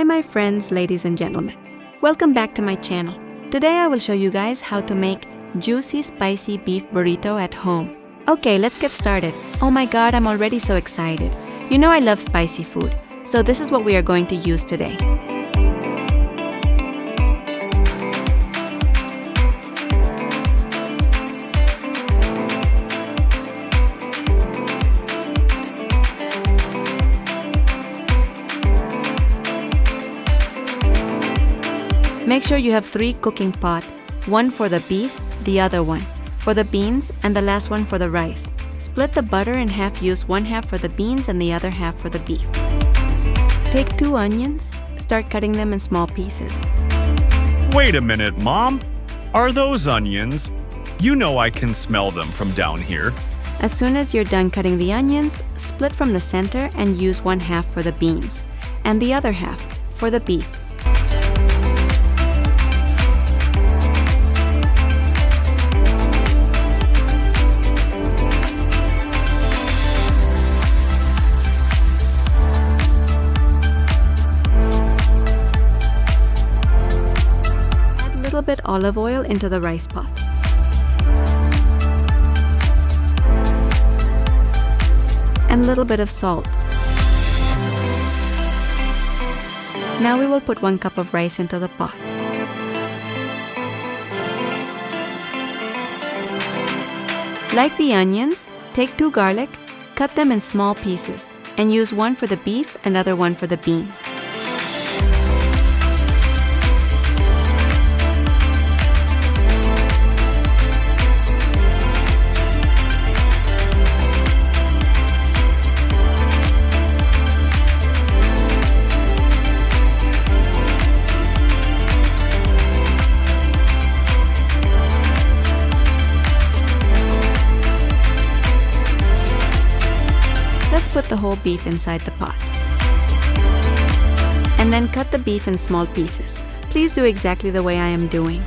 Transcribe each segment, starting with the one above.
my friends, ladies and gentlemen. Welcome back to my channel. Today I will show you guys how to make juicy spicy beef burrito at home. Okay, let's get started. Oh my god, I'm already so excited. You know I love spicy food, so this is what we are going to use today. Make sure you have 3 cooking pots, one for the beef, the other one for the beans, and the last one for the rice. Split the butter in half, use one half for the beans and the other half for the beef. Take 2 onions, start cutting them in small pieces. Wait a minute, Mom. Are those onions? You know I can smell them from down here. As soon as you're done cutting the onions, split from the center and use one half for the beans, and the other half for the beef. A little bit olive oil into the rice pot. And a little bit of salt. Now we will put 1 cup of rice into the pot. Like the onions, take 2 garlic, cut them in small pieces, and use one for the beef and other one for the beans. Let's put the whole beef inside the pot. And then cut the beef in small pieces. Please do exactly the way I am doing.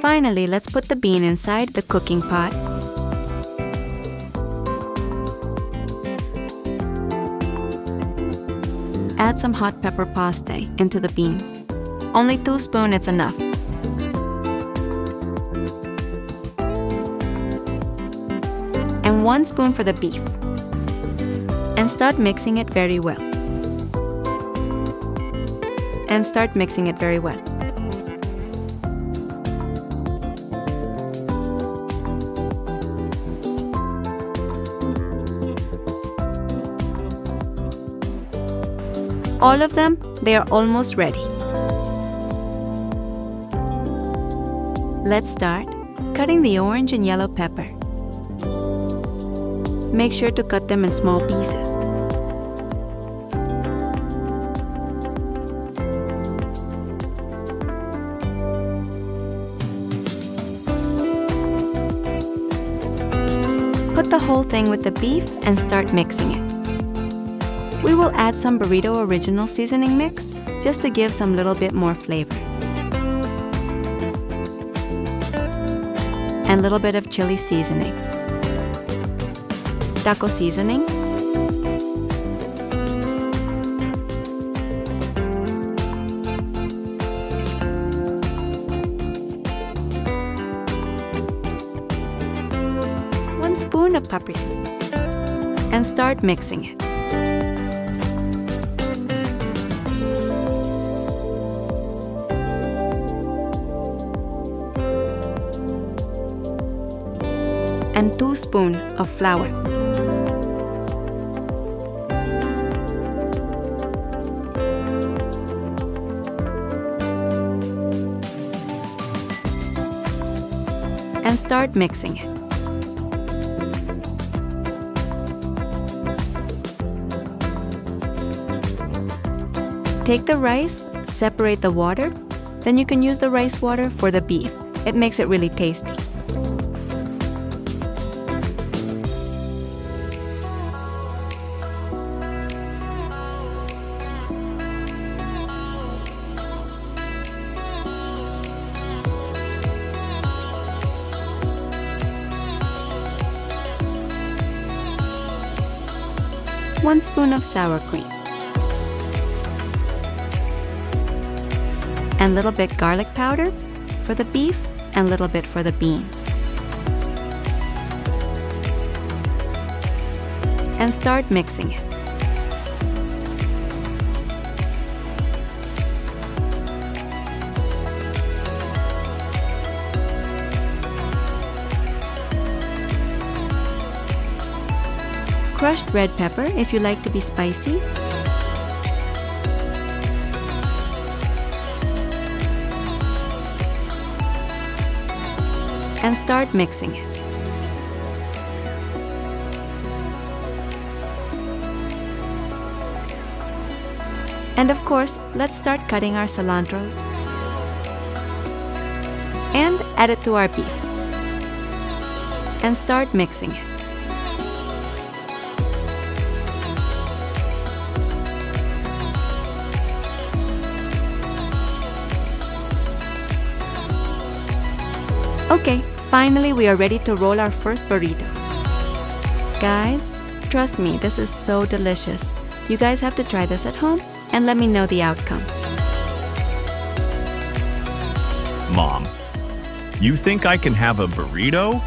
Finally, let's put the bean inside the cooking pot. Add some hot pepper paste into the beans. Only 2 spoons, it's enough. And 1 spoon for the beef. And start mixing it very well. And start mixing it very well. All of them, they are almost ready. Let's start cutting the orange and yellow pepper. Make sure to cut them in small pieces. Put the whole thing with the beef and start mixing it. We will add some Burrito original seasoning mix just to give some little bit more flavor. And a little bit of chili seasoning, taco seasoning, one spoon of paprika, and start mixing it. And 2 spoons of flour. And start mixing it. Take the rice, separate the water, then you can use the rice water for the beef. It makes it really tasty. 1 spoon of sour cream, and little bit garlic powder for the beef and little bit for the beans. And start mixing it. Crushed red pepper if you like to be spicy. And start mixing it. And of course, let's start cutting our cilantros and add it to our beef. And start mixing it. Okay, finally we are ready to roll our first burrito. Guys, trust me, this is so delicious. You guys have to try this at home and let me know the outcome. Mom, you think I can have a burrito?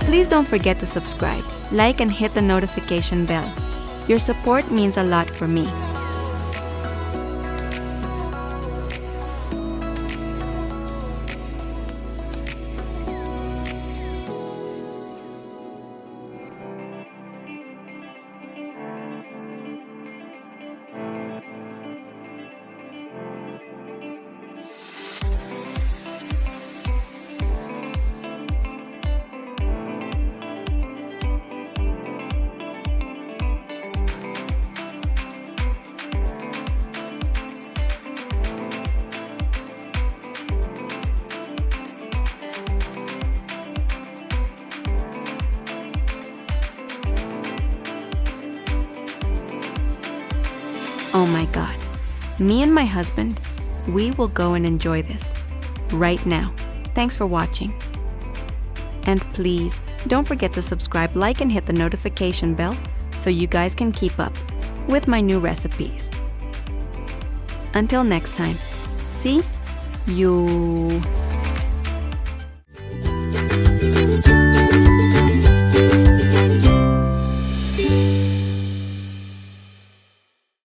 Please don't forget to subscribe, like, and hit the notification bell. Your support means a lot for me. Oh my God. Me and my husband, we will go and enjoy this right now. Thanks for watching. And please, don't forget to subscribe, like, and hit the notification bell so you guys can keep up with my new recipes. Until next time, see you.